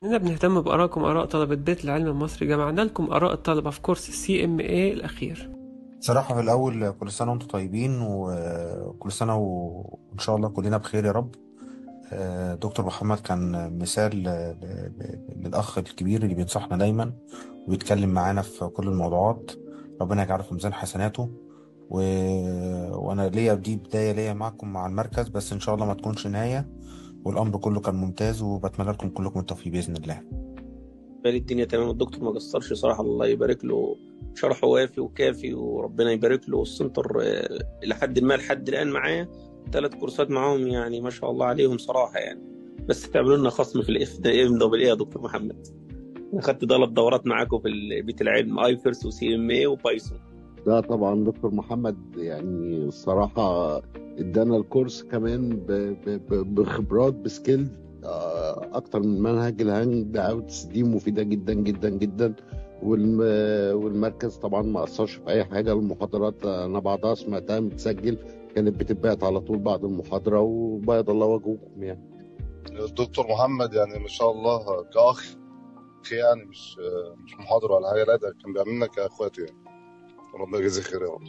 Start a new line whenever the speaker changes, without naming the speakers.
إننا بنهتم بآرائكم، آراء طلبة بيت العلم المصري. جمعنا لكم آراء الطلبة في كورس CMA الأخير.
صراحة في الأول كل سنة وأنتم طيبين وكل سنة وإن شاء الله كلنا بخير يا رب. دكتور محمد كان مثال للأخ الكبير اللي بينصحنا دايما وبيتكلم معانا في كل الموضوعات. ربنا يجعله في ميزان حسناته. و... وأنا ليا دي بداية ليا معكم مع المركز، بس إن شاء الله ما تكونش نهاية. والأمر كله كان ممتاز، وبتمنى لكم كلكم التوفيق بإذن الله.
بالي الدنيا تمام. الدكتور ما قصرش صراحة، الله يبارك له. شرحه وافي وكافي وربنا يبارك له. السنتر لحد ما لحد الآن معايا 3 كورسات معاهم، يعني ما شاء الله عليهم صراحة يعني. بس تعملوا لنا خصم في الاف ده ام دبل ايه يا دكتور محمد؟ انا خدت 3 دورات معاكم في بيت العلم، اي فيرس وسي ام اي وبايثون.
لا طبعا دكتور محمد يعني الصراحة ادانا الكورس كمان بخبرات بسكيل اكتر من منهج. الهانج اوتس دي مفيدة جدا جدا جدا. والمركز طبعا ما اثرش في اي حاجة. المحاضرات انا بعضها سمعتها متسجل، كانت بتتبعت على طول بعد المحاضرة، وبيض الله وجهكم يعني.
الدكتور محمد يعني ما شاء الله كأخ يعني مش محاضر ولا حاجة، لا ده كان بيعملنا كأخوات يعني. ربنا يجزيه خير يا رب.